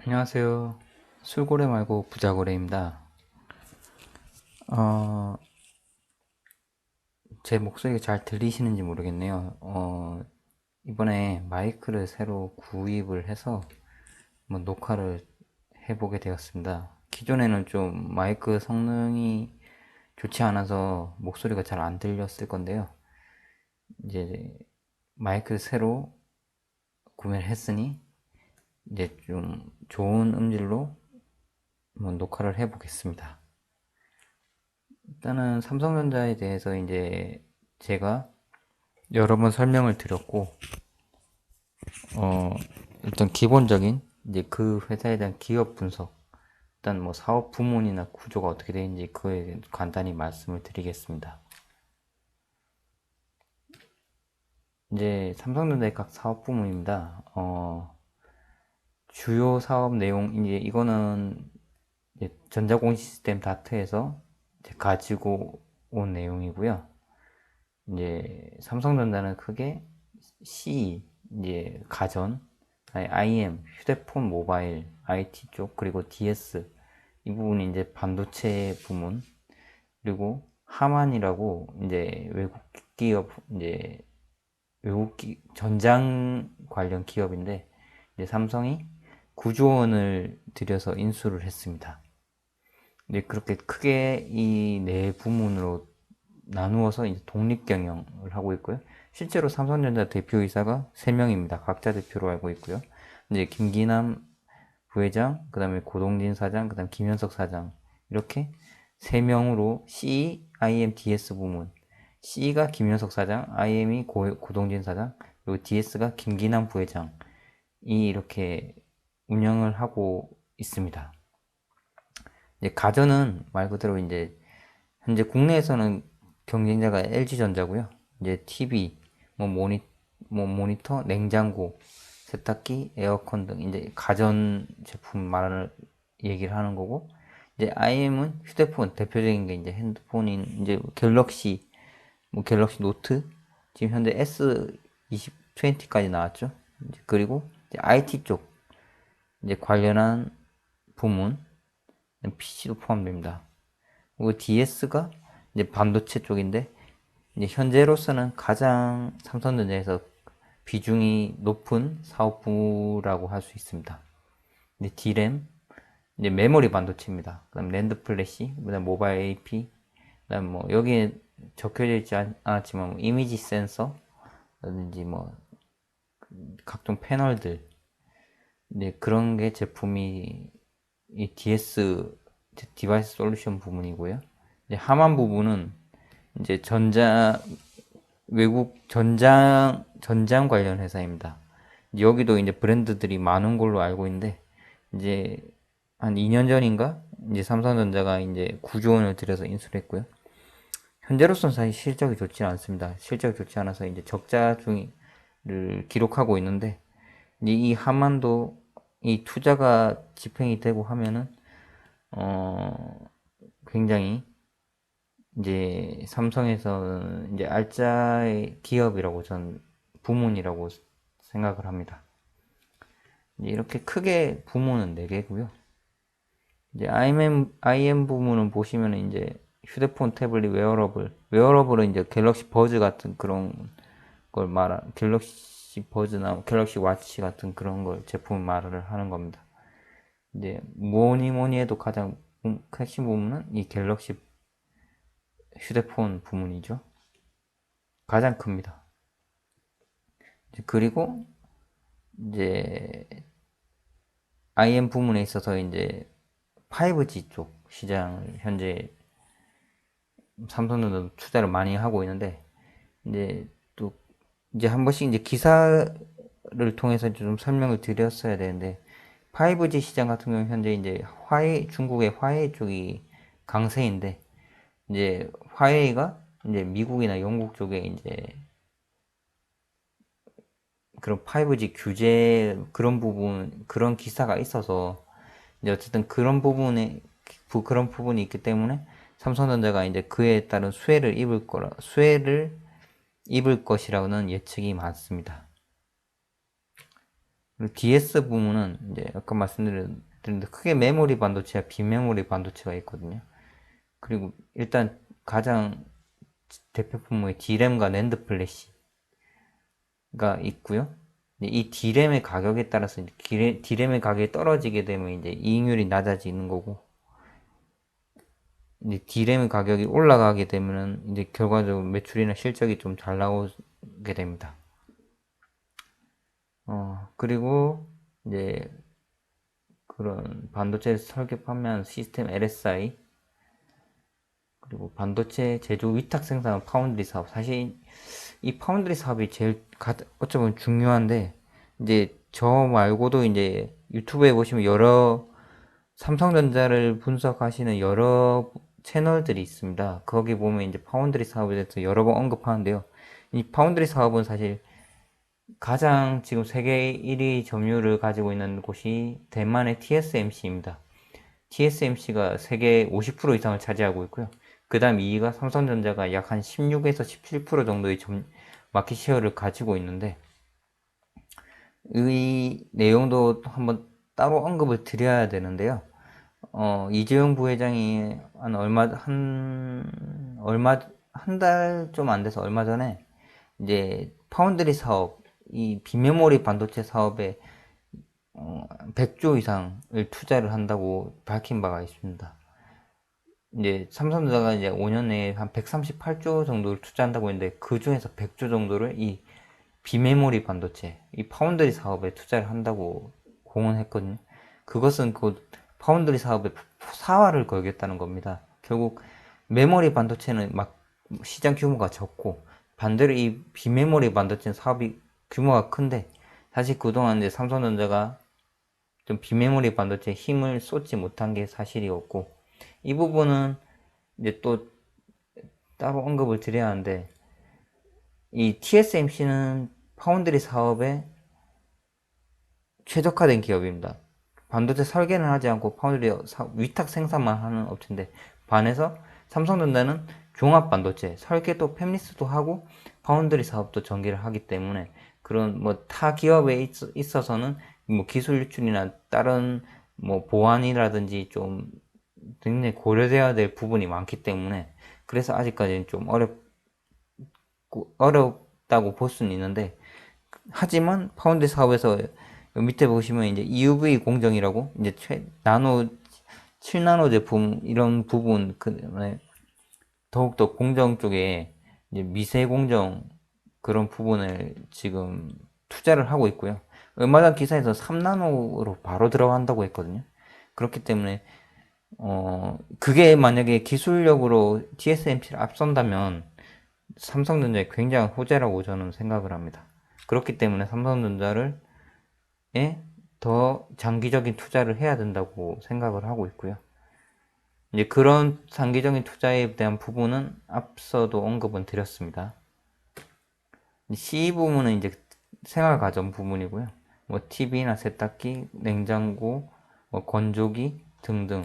안녕하세요. 술고래 말고 부자고래입니다. 어, 제 목소리가 잘 들리시는지 모르겠네요. 이번에 마이크를 새로 구입을 해서 한번 녹화를 해보게 되었습니다. 기존에는 좀 마이크 성능이 좋지 않아서 목소리가 잘 안 들렸을 건데요. 이제 마이크를 새로 구매를 했으니 이제 좀 좋은 음질로 한번 녹화를 해보겠습니다. 일단은 삼성전자에 대해서 이제 제가 여러 번 설명을 드렸고, 어, 일단 기본적인 이제 그 회사에 대한 기업 분석, 일단 뭐 사업 부문이나 구조가 어떻게 되는지 그에 대해 간단히 말씀을 드리겠습니다. 이제 삼성전자의 각 사업 부문입니다. 주요 사업 내용, 이제 이거는 이제 전자공시 시스템 다트에서 이제 가지고 온 내용이고요. 이제 삼성전자는 크게 C, 이제 가전, IM, 휴대폰, 모바일, IT 쪽, 그리고 DS, 이 부분이 이제 반도체 부문, 그리고 하만이라고 이제 외국 기업, 이제 전장 관련 기업인데, 이제 삼성이 9조 원을 들여서 인수를 했습니다. 이제 그렇게 크게 이 네 부문으로 나누어서 이제 독립 경영을 하고 있고요. 실제로 삼성전자 대표이사가 3명입니다. 각자 대표로 알고 있고요. 이제 김기남 부회장, 그 다음에 고동진 사장, 그 다음 김현석 사장, 이렇게 3명으로 C, IM, DS 부문. C가 김현석 사장, IM이 고동진 사장, 그리고 DS가 김기남 부회장이 이렇게 운영을 하고 있습니다. 이제 가전은 말 그대로 이제 현재 국내에서는 경쟁자가 LG전자고요. 이제 TV, 모니터, 냉장고, 세탁기, 에어컨 등 이제 가전 제품 말을 얘기를 하는 거고, 이제 IM은 휴대폰, 대표적인 게 이제 핸드폰인 이제 갤럭시 노트, 지금 현재 S20까지 나왔죠. 그리고 이제 IT 쪽 이제 관련한 부문, PC도 포함됩니다. 그리고 DS가 이제 반도체 쪽인데, 이제 현재로서는 가장 삼성전자에서 비중이 높은 사업부라고 할 수 있습니다. 이제 D램, 이제 메모리 반도체입니다. 그다음 랜드 플래시, 그다음 모바일 AP, 그다음 뭐 여기에 적혀져 있지 않았지만 뭐 이미지 센서라든지 뭐 각종 패널들, 이제 그런 게 제품이 이 DS 디바이스 솔루션 부분이고요. 이제 하만 부분은 이제 외국 전장 관련 회사입니다. 여기도 이제 브랜드들이 많은 걸로 알고 있는데, 이제 한 2년 전인가 이제 삼성전자가 이제 9조 원을 들여서 인수를 했고요. 현재로서는 사실 실적이 좋지 않습니다. 실적이 좋지 않아서 이제 적자 중을 기록하고 있는데, 이제 이 하만도 이 투자가 집행이 되고 하면은 굉장히 이제 삼성에서는 이제 알짜의 기업이라고 전 부문이라고 생각을 합니다. 이렇게 크게 부문은 4개고요. 이제 IM 부문은 보시면 이제 휴대폰, 태블릿, 웨어러블은 이제 갤럭시 버즈 같은 그런 걸 갤럭시 버즈나 갤럭시 와치 같은 그런 걸 제품 말을 하는 겁니다. 이제 뭐니 해도 가장 핵심 부문은 이 갤럭시 휴대폰 부문이죠. 가장 큽니다. 그리고 이제 IM 부문에 있어서 이제 5G 쪽 시장을 현재 삼성전자도 투자를 많이 하고 있는데, 이제 또 이제 한 번씩 이제 기사를 통해서 좀 설명을 드렸어야 되는데, 5G 시장 같은 경우 현재 이제 중국의 화웨이 쪽이 강세인데, 이제 화웨이가 이제 미국이나 영국 쪽에 이제 그런 5G 규제 그런 기사가 있어서, 이제 어쨌든 그런 부분이 있기 때문에 삼성전자가 이제 그에 따른 수혜를 입을 것이라는 예측이 많습니다. 그리고 DS 부문은 이제 아까 말씀드렸는데 크게 메모리 반도체와 비메모리 반도체가 있거든요. 그리고 일단 가장 대표 품목이 D램과 낸드 플래시가 있고요. 이 D램의 가격에 따라서 D램의 가격이 떨어지게 되면 이제 이익률이 낮아지는 거고, 이제 D램의 가격이 올라가게 되면은 이제 결과적으로 매출이나 실적이 좀 잘 나오게 됩니다. 그리고 이제 그런 반도체 설계 판매하는 시스템 LSI, 그리고 반도체 제조 위탁 생산 파운드리 사업. 사실 이 파운드리 사업이 제일 어쩌면 중요한데, 이제 저 말고도 이제 유튜브에 보시면 여러 삼성전자를 분석하시는 여러 채널들이 있습니다. 거기 보면 이제 파운드리 사업에 대해서 여러 번 언급하는데요. 이 파운드리 사업은 사실 가장 지금 세계 1위 점유율을 가지고 있는 곳이 대만의 TSMC입니다. TSMC가 세계 50% 이상을 차지하고 있고요. 그 다음 2위가 삼성전자가 약 한 16에서 17% 정도의 마켓 쉐어를 가지고 있는데, 이 내용도 한번 따로 언급을 드려야 되는데요. 이재용 부회장이 한 달 좀 안 돼서 얼마 전에 이제 파운드리 사업, 이 비메모리 반도체 사업에 100조 이상을 투자를 한다고 밝힌 바가 있습니다. 이제 삼성전자가 이제 5년 내에 한 138조 정도를 투자한다고 했는데, 그 중에서 100조 정도를 이 비메모리 반도체, 이 파운드리 사업에 투자를 한다고 공언했거든요. 그것은 그 파운드리 사업에 사활을 걸겠다는 겁니다. 결국 메모리 반도체는 막 시장 규모가 적고, 반대로 이 비메모리 반도체 사업이 규모가 큰데, 사실 그동안 이제 삼성전자가 좀 비메모리 반도체에 힘을 쏟지 못한 게 사실이었고, 이 부분은 이제 또 따로 언급을 드려야 하는데, 이 TSMC는 파운드리 사업에 최적화된 기업입니다. 반도체 설계는 하지 않고 파운드리 위탁 생산만 하는 업체인데, 반해서 삼성전자는 종합 반도체 설계도 팹리스도 하고 파운드리 사업도 전개를 하기 때문에, 그런 뭐 타 기업에 있어서는 뭐 기술 유출이나 다른 뭐 보안이라든지 좀 굉장히 고려되어야 될 부분이 많기 때문에, 그래서 아직까지는 좀 어렵다고 볼 수는 있는데, 하지만 파운드 사업에서 밑에 보시면 이제 EUV 공정이라고 이제 나노 7나노 제품 이런 부분 더욱더 공정 쪽에 이제 미세 공정 그런 부분을 지금 투자를 하고 있고요. 얼마 전 기사에서 3나노로 바로 들어간다고 했거든요. 그렇기 때문에 그게 만약에 기술력으로 TSMC를 앞선다면 삼성전자의 굉장한 호재라고 저는 생각을 합니다. 그렇기 때문에 삼성전자를 더 장기적인 투자를 해야 된다고 생각을 하고 있고요. 이제 그런 장기적인 투자에 대한 부분은 앞서도 언급은 드렸습니다. C 부분은 이제 생활가전 부문이고요. 뭐 TV나 세탁기, 냉장고, 뭐 건조기 등등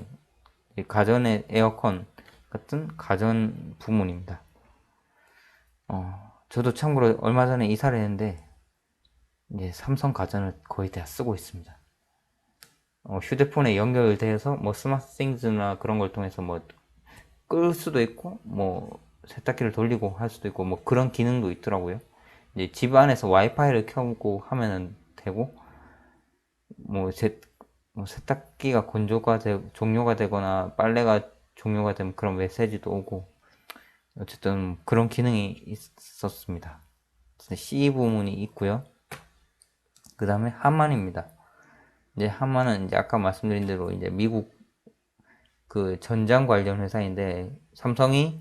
가전의 에어컨 같은 가전 부문입니다. 저도 참고로 얼마 전에 이사를 했는데 이제 삼성 가전을 거의 다 쓰고 있습니다. 휴대폰에 연결돼서 뭐 스마트 싱즈나 그런 걸 통해서 뭐 끌 수도 있고, 뭐 세탁기를 돌리고 할 수도 있고, 뭐 그런 기능도 있더라고요. 이제 집 안에서 와이파이를 켜고 하면은 되고, 뭐, 뭐 세탁기가 종료가 되거나 빨래가 종료가 되면 그런 메시지도 오고, 어쨌든 그런 기능이 있었습니다. C 부문이 있고요. 그 다음에 하만입니다. 이제 하만은 이제 아까 말씀드린 대로 이제 미국 그 전장 관련 회사인데, 삼성이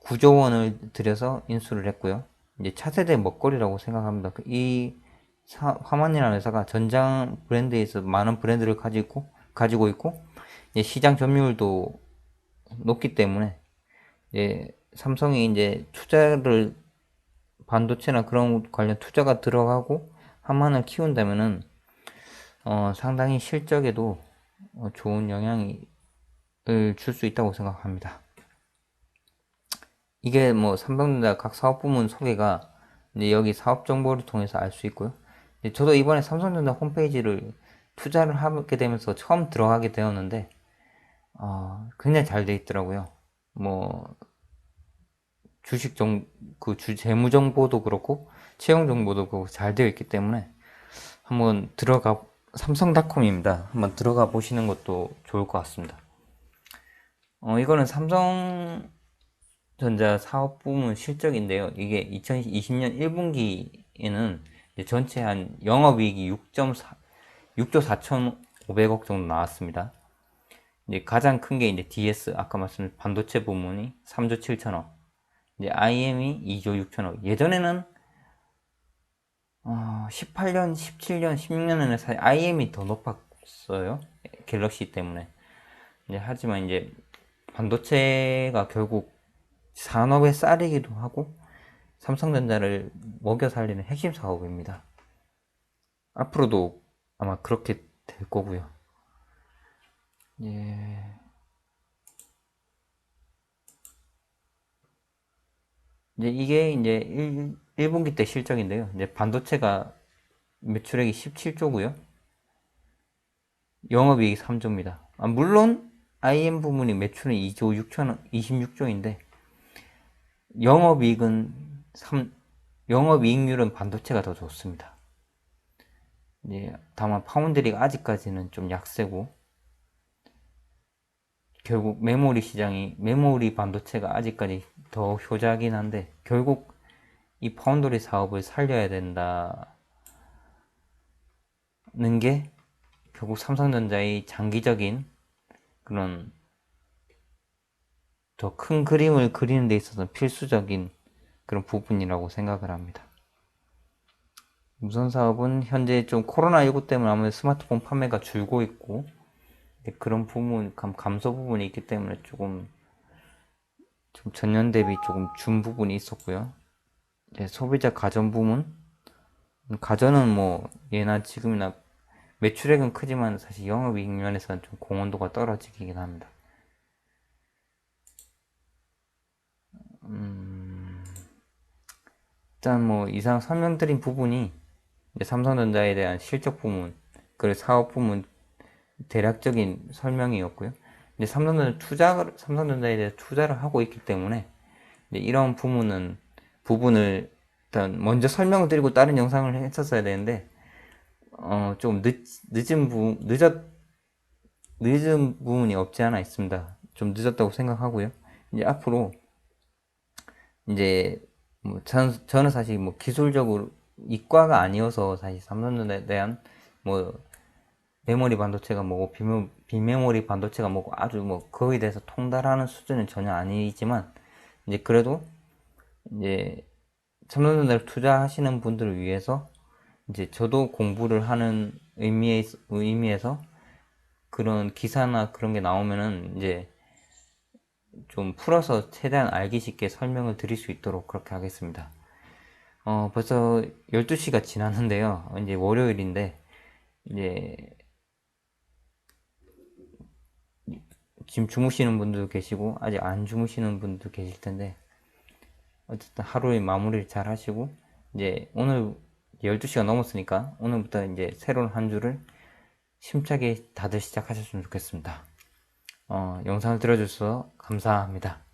9조 원을 들여서 인수를 했고요. 이제 차세대 먹거리라고 생각합니다. 이 화만이라는 회사가 전장 브랜드에서 많은 브랜드를 가지고 있고, 이제 시장 점유율도 높기 때문에, 이제 삼성이 이제 반도체나 그런 관련 투자가 들어가고 하만을 키운다면은 상당히 실적에도 좋은 영향을 줄 수 있다고 생각합니다. 이게 뭐 삼성전자 각 사업 부문 소개가 이제 여기 사업 정보를 통해서 알 수 있고요. 저도 이번에 삼성전자 홈페이지를 투자를 하게 되면서 처음 들어가게 되었는데, 굉장히 잘 돼 있더라고요. 뭐, 주식 재무 정보도 그렇고, 채용 정보도 그렇고, 잘 되어 있기 때문에, 한번 삼성닷컴입니다. 한번 들어가 보시는 것도 좋을 것 같습니다. 이거는 삼성전자 사업 부문 실적인데요. 이게 2020년 1분기에는 전체 한 영업이익이 6조 4,500억 정도 나왔습니다. 이제 가장 큰 게 이제 DS, 아까 말씀드린 반도체 부문이 3조 7천억, 이제 IM이 2조 6천억. 예전에는 18년, 17년, 16년에는 사실 IM이 더 높았어요. 갤럭시 때문에. 하지만 이제 반도체가 결국 산업의 쌀이기도 하고 삼성전자를 먹여 살리는 핵심 사업입니다. 앞으로도 아마 그렇게 될 거고요. 예. 이제 이게 이제 1분기 때 실적인데요. 이제 반도체가 매출액이 17조고요. 영업이익이 3조입니다. 물론 IM 부문이 매출은 2조 6천원, 26조인데 영업이익은 영업이익률은 반도체가 더 좋습니다. 다만 파운드리가 아직까지는 좀 약세고, 결국 메모리 반도체가 아직까지 더 효자긴 한데, 결국 이 파운드리 사업을 살려야 된다는 게 결국 삼성전자의 장기적인 그런 더 큰 그림을 그리는 데 있어서 필수적인 그런 부분이라고 생각을 합니다. 무선 사업은 현재 좀 코로나19 때문에 아무래도 스마트폰 판매가 줄고 있고, 그런 부분, 감소 부분이 있기 때문에 좀 전년 대비 조금 준 부분이 있었고요. 소비자 가전 부문, 가전은 뭐 예나 지금이나 매출액은 크지만 사실 영업이익 면에서는 좀 공헌도가 떨어지긴 합니다. 일단 뭐 이상 설명드린 부분이 삼성전자에 대한 실적 부문, 그리고 사업 부문 대략적인 설명이었고요. 이제 삼성전자에 대해 투자를 하고 있기 때문에 이런 부분을 일단 먼저 설명을 드리고 다른 영상을 했었어야 되는데, 좀 늦은 부분이 없지 않아 있습니다. 좀 늦었다고 생각하고요. 이제 앞으로 이제 뭐 저는 사실 뭐 기술적으로 이과가 아니어서 사실 삼성전자에 대한 뭐 메모리 반도체가 뭐고 비메모리 반도체가 뭐고 아주 뭐 거기에 대해서 통달하는 수준은 전혀 아니지만, 이제 그래도 이제 삼성전자를 투자하시는 분들을 위해서 이제 저도 공부를 하는 의미에서 그런 기사나 그런 게 나오면은 이제 좀 풀어서 최대한 알기 쉽게 설명을 드릴 수 있도록 그렇게 하겠습니다. 벌써 12시가 지났는데요. 이제 월요일인데, 이제 지금 주무시는 분들도 계시고, 아직 안 주무시는 분도 계실 텐데, 어쨌든 하루의 마무리를 잘 하시고, 이제 오늘 12시가 넘었으니까, 오늘부터 이제 새로운 한 주를 힘차게 다들 시작하셨으면 좋겠습니다. 영상을 들어주셔서 감사합니다.